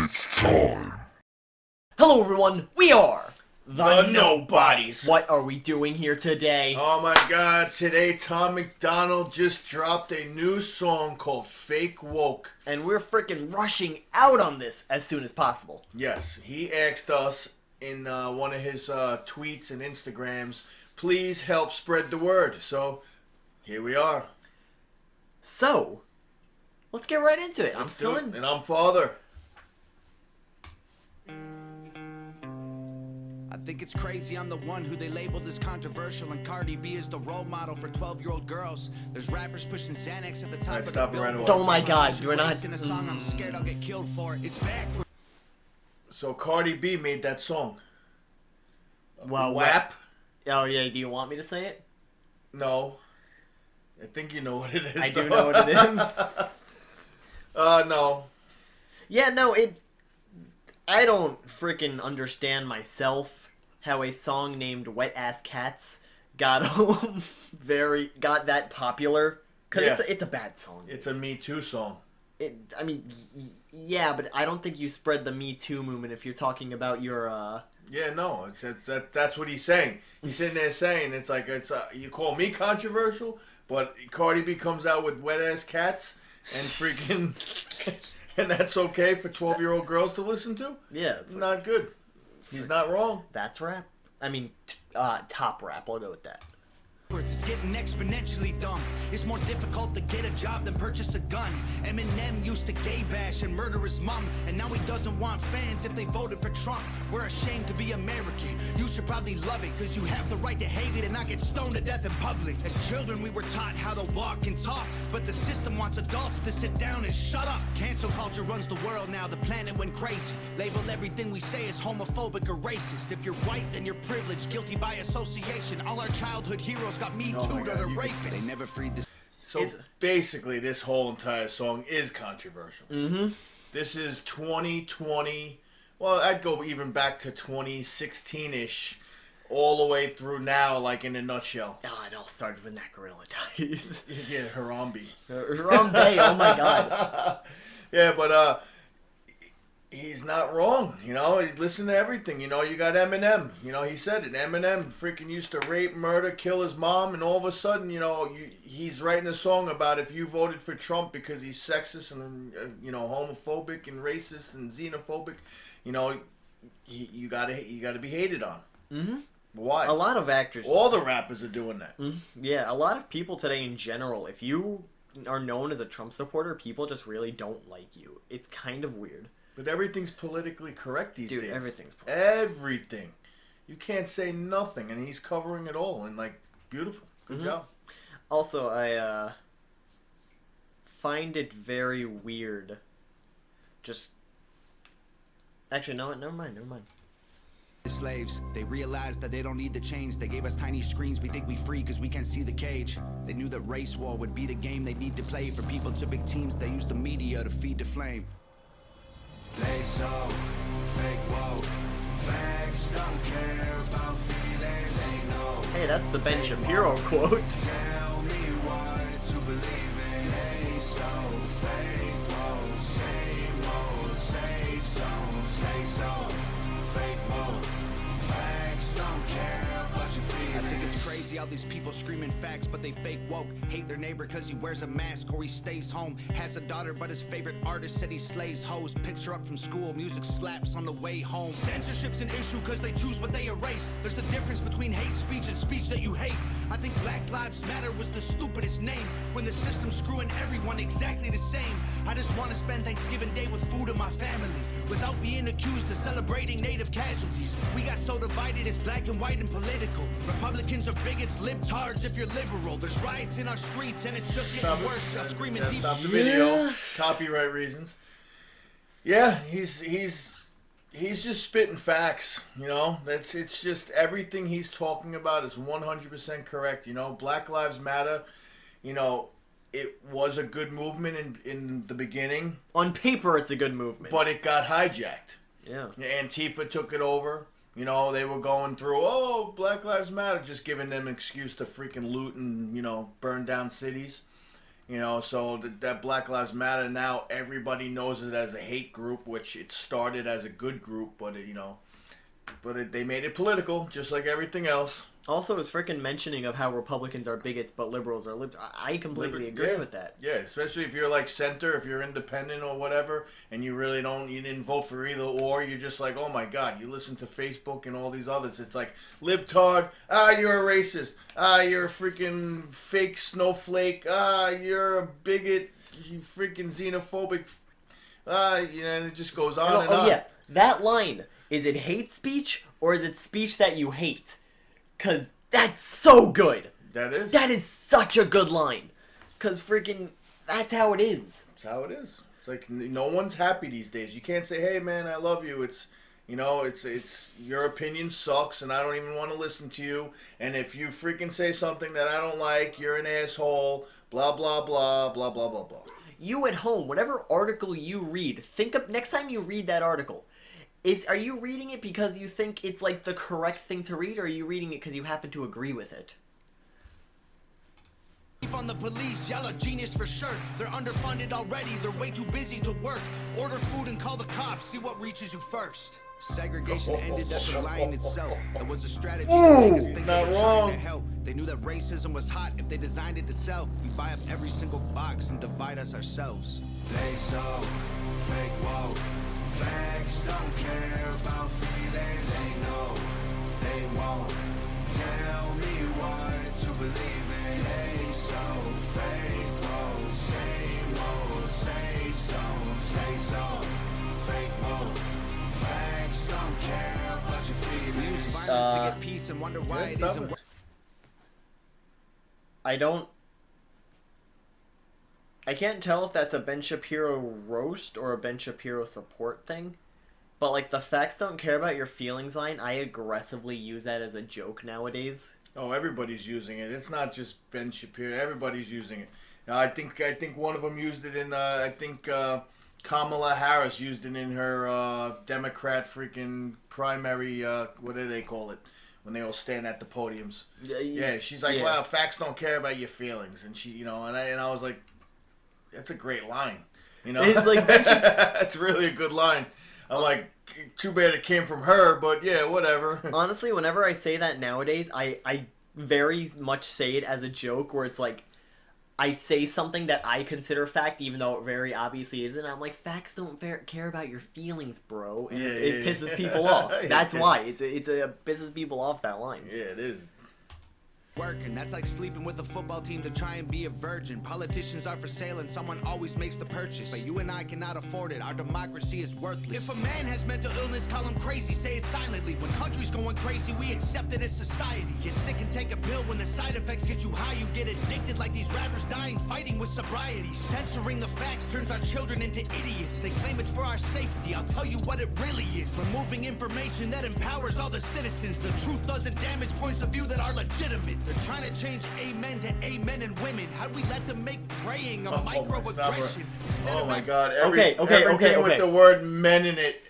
It's time. Hello everyone, we are The Nobodies. What are we doing here today? Oh my god, today Tom MacDonald just dropped a new song called Fake Woke. And we're freaking rushing out on this as soon as possible. Yes, he asked us in one of his tweets and Instagrams, please help spread the word. So, here we are. So, let's get right into it. Let's do it. And I'm Father. I think it's crazy I'm the one who they labeled as controversial, and Cardi B is the role model for 12-year-old girls. There's rappers pushing Xanax at the top of the stop it right billboard. away. Oh my god, you're not... In a song I'm scared I'll get killed for. It's back. So Cardi B made that song. Well, WAP? Oh yeah, do you want me to say it? No. I think you know what it is. I do know what it is. No. Yeah, no, I don't freaking understand myself how a song named Wet Ass Cats got that popular. Because it's a bad song. It's a Me Too song. Yeah, but I don't think you spread the Me Too movement if you're talking about your, Yeah, no, that's what he's saying. He's sitting there saying, you call me controversial, but Cardi B comes out with Wet Ass Cats and freaking... And that's okay for 12-year-old girls to listen to? Yeah. It's not good. He's not wrong. That's rap. Top rap. I'll go with that. It's getting exponentially dumb. It's more difficult to get a job than purchase a gun. Eminem used to gay bash and murder his mom, and now he doesn't want fans if they voted for Trump. We're ashamed to be American. You should probably love it, cause you have the right to hate it and not get stoned to death in public. As children we were taught how to walk and talk, but the system wants adults to sit down and shut up. Cancel culture runs the world now, the planet went crazy. Label everything we say as homophobic or racist. If you're white, then you're privileged, guilty by association. All our childhood heroes got Me Too to the rapists. They never freed this. So basically, this whole entire song is controversial. Mm-hmm. This is 2020. Well, I'd go even back to 2016-ish, all the way through now, like in a nutshell. Oh, it all started when that gorilla died. Yeah, Harambe. Harambe, oh my god. Yeah, but he's not wrong, you know. Listen to everything, you know. You got Eminem, you know. He said it. Eminem freaking used to rape, murder, kill his mom, and all of a sudden, you know, he's writing a song about if you voted for Trump because he's sexist and you know, homophobic and racist and xenophobic, you know, you gotta be hated on. Mm-hmm. Why? A lot of actors. All the rappers are doing that. Mm-hmm. Yeah, a lot of people today in general. If you are known as a Trump supporter, people just really don't like you. It's kind of weird. But everything's politically correct these days. Dude, everything's politically Everything. You can't say nothing, and he's covering it all, and, like, beautiful. Good job. Also, I find it very weird. Actually, no, never mind. Slaves, they realized that they don't need to change. They gave us tiny screens, we think we free because we can't see the cage. They knew that race war would be the game they need to play. For people to big teams, they use the media to feed the flame. They so fake woke. Facts don't care about feelings. They know. Hey, that's the Ben Shapiro quote. Tell me what to believe in. They so fake woke. Same old safe zones. They so fake woke. Facts don't care about your feelings. I think it's crazy how these people screaming facts, but they fake woke. Hate their neighbor cause he wears a mask or he stays home. Has a daughter but his favorite artist said he slays hoes. Picks her up from school, music slaps on the way home. Censorship's an issue cause they choose what they erase. There's a difference between hate speech and speech that you hate. I think Black Lives Matter was the stupidest name, when the system's screwing everyone exactly the same. I just want to spend Thanksgiving Day with food and my family, without being accused of celebrating native casualties. We got so divided, it's black and white and political. Republicans are bigots, libtards if you're liberal. There's riots in our streets and it's just getting worse. Y'all screaming people. Stop the video. Copyright reasons. Yeah, he's just spitting facts, you know. It's just everything he's talking about is 100% correct, you know. Black Lives Matter, you know, it was a good movement in the beginning. On paper, it's a good movement. But it got hijacked. Yeah. Antifa took it over. You know, they were going through, oh, Black Lives Matter, just giving them an excuse to freaking loot and, you know, burn down cities. You know, so that Black Lives Matter, now everybody knows it as a hate group, which it started as a good group, but they made it political, just like everything else. Also, his freaking mentioning of how Republicans are bigots but liberals are libs. I completely agree with that. Yeah, especially if you're like center, if you're independent or whatever, and you didn't vote for either or, you're just like, oh my god, you listen to Facebook and all these others. It's like, libtard, you're a racist, you're a freaking fake snowflake, you're a bigot, you freaking xenophobic, and it just goes on and on. Oh yeah, that line, is it hate speech or is it speech that you hate? Because that's so good. That is. That is such a good line. Because freaking, that's how it is. That's how it is. It's like no one's happy these days. You can't say, hey man, I love you. It's your opinion sucks and I don't even want to listen to you. And if you freaking say something that I don't like, you're an asshole. Blah, blah, blah, blah, blah, blah, blah. You at home, whatever article you read, think of, next time you read that article, are you reading it because you think it's like the correct thing to read, or are you reading it because you happen to agree with it? On the police, y'all a genius for sure. They're underfunded already, they're way too busy to work. Order food and call the cops, see what reaches you first. Segregation ended, that's a lie in itself. That was a strategy to make us think they were trying to help. They knew that racism was hot if they designed it to sell. We buy up every single box and divide us ourselves. They so fake woke. Facts don't care about feelings. They know they won't tell me what to believe in. They so fake woke. Same old safe zones. They so fake woke. Facts don't care about your feelings. We use violence to get peace and wonder why it isn't. I can't tell if that's a Ben Shapiro roast or a Ben Shapiro support thing. But, like, the facts don't care about your feelings line, I aggressively use that as a joke nowadays. Oh, everybody's using it. It's not just Ben Shapiro. Everybody's using it. I think one of them used it in, Kamala Harris used it in her Democrat freaking primary, what do they call it? When they all stand at the podiums. Yeah, she's like, wow, facts don't care about your feelings. And she, and I was like, that's a great line. It's like that's really a good line. I'm like, too bad it came from her, but yeah, whatever. Honestly, whenever I say that nowadays, I very much say it as a joke, where it's like, I say something that I consider fact, even though it very obviously isn't. I'm like, facts don't care about your feelings, bro. And it pisses people off. That's why. It pisses people off, that line. Yeah, it is. Working, that's like sleeping with a football team to try and be a virgin. Politicians are for sale and someone always makes the purchase, but you and I cannot afford it. Our democracy is worthless. If a man has mental illness, call him crazy, say it silently. When country's going crazy, we accept it as society. Get sick and take a pill. When the side effects get you high, you get addicted like these rappers dying fighting with sobriety. Censoring the facts turns our children into idiots. They claim it's for our safety, I'll tell you what it really is. Removing information that empowers all the citizens. The truth doesn't damage points of view that are legitimate. They're trying to change amen to amen and women. How'd we let them make praying a microaggression? Oh my god. Okay. Everything with the word men in it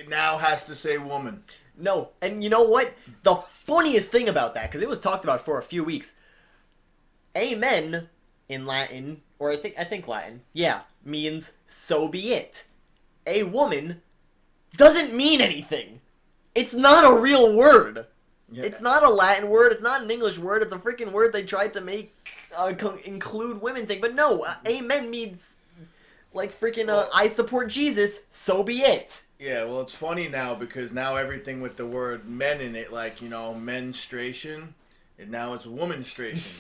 now has to say woman. No, and you know what? The funniest thing about that, because it was talked about for a few weeks, amen in Latin, or I think Latin, means so be it. A woman doesn't mean anything. It's not a real word. Yeah. It's not a Latin word. It's not an English word. It's a freaking word they tried to make include women thing. But no, amen means like freaking I support Jesus, so be it. Yeah, well, it's funny now because now everything with the word men in it, like, menstruation, and now it's womanstration.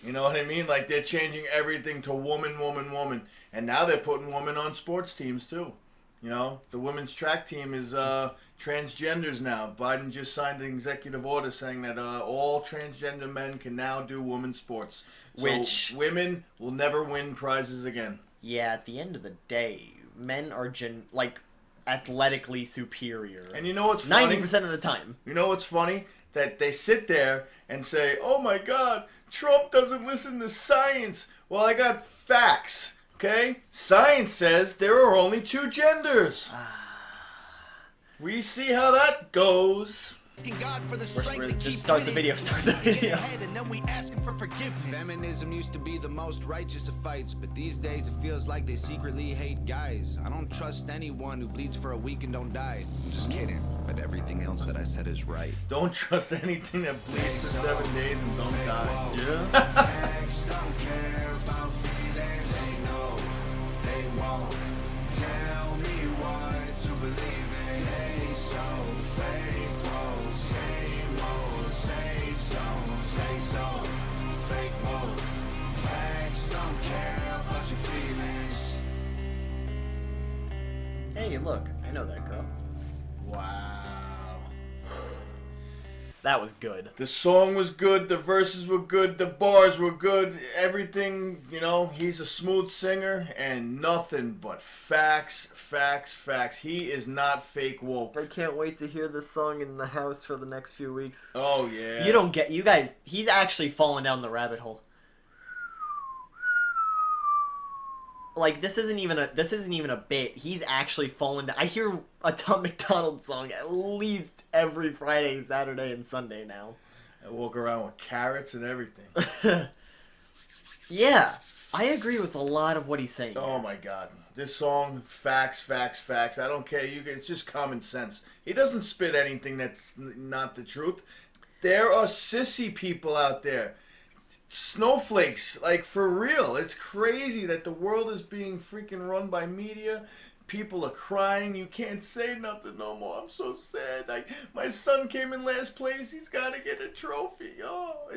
You know what I mean? Like, they're changing everything to woman, woman, woman. And now they're putting women on sports teams, too. The women's track team is transgenders now. Biden just signed an executive order saying that all transgender men can now do women's sports. Which women will never win prizes again. Yeah, at the end of the day, men are athletically superior. And you know what's funny? 90% of the time. You know what's funny? That they sit there and say, oh my god, Trump doesn't listen to science. Well, I got facts. Okay? Science says there are only two genders. We see how that goes. Asking God for the We're strength to just keep start the winning. video, start the We get video. ahead and then we ask him for forgiveness. Feminism used to be the most righteous of fights, but these days it feels like they secretly hate guys. I don't trust anyone who bleeds for a week and don't die. I'm just kidding, but everything else that I said is right. Don't trust anything that bleeds for 7 days and don't die. Yeah. Facts don't care about feelings. They know they won't tell me what to believe in. They so fake, whoa, same old safe zones. They so fake, whoa. Facts don't care about your feelings. Hey, look, I know that girl. Wow. That was good. The song was good, the verses were good, the bars were good, everything, you know, he's a smooth singer and nothing but facts, facts, facts. He is not fake woke. I can't wait to hear this song in the house for the next few weeks. Oh, yeah. You guys, he's actually fallen down the rabbit hole. Like, this isn't even a bit. He's actually fallen down. I hear a Tom MacDonald song at least every Friday, Saturday, and Sunday now. I walk around with carrots and everything. Yeah, I agree with a lot of what he's saying. Oh my God. This song, facts, facts, facts. I don't care. It's just common sense. He doesn't spit anything that's not the truth. There are sissy people out there. Snowflakes, like for real. It's crazy that the world is being freaking run by media. People are crying. You can't say nothing no more. I'm so sad. Like, my son came in last place. He's got to get a trophy. Oh,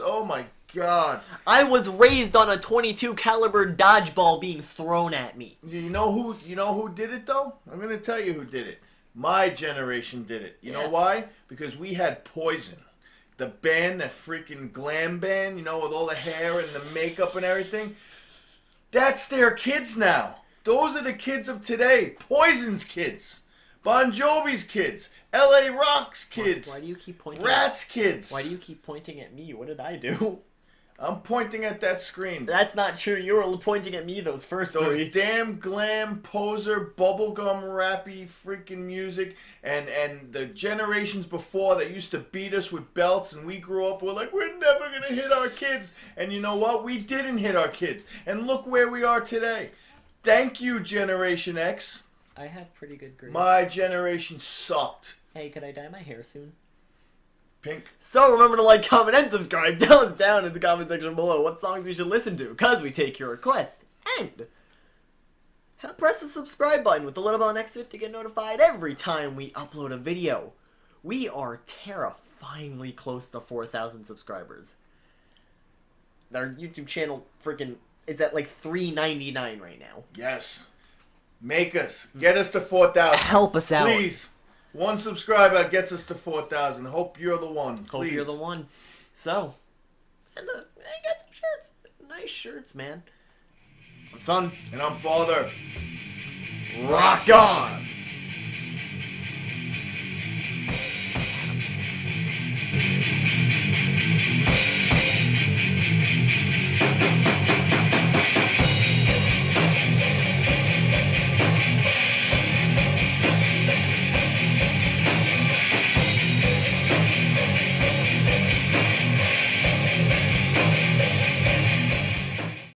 oh my God. I was raised on a .22 caliber dodgeball being thrown at me. You know who did it though? I'm gonna tell you who did it. My generation did it. You know why? Because we had Poison. The band, that freaking glam band, you know, with all the hair and the makeup and everything. That's their kids now. Those are the kids of today. Poison's kids. Bon Jovi's kids. L.A. Rock's kids. Why do you keep pointing? Rat's kids. Why do you keep pointing at me? What did I do? I'm pointing at that screen. That's not true. You were pointing at me those first Those three. damn glam, poser, bubblegum rappy freaking music and the generations before that used to beat us with belts and we grew up, we're like, we're never going to hit our kids. And you know what? We didn't hit our kids. And look where we are today. Thank you, Generation X. I have pretty good grades. My generation sucked. Hey, could I dye my hair soon? Pink. So remember to like, comment, and subscribe. Tell us down in the comment section below what songs we should listen to, because we take your requests. And press the subscribe button with the little bell next to it to get notified every time we upload a video. We are terrifyingly close to 4,000 subscribers. Our YouTube channel freaking is at like $3.99 right now. Yes. Make us. Get us to 4,000. Help us out. Please. One subscriber gets us to 4,000. Hope you're the one. Please. Hope you're the one. So, and I got some shirts. Nice shirts, man. I'm Son. And I'm Father. Rock on!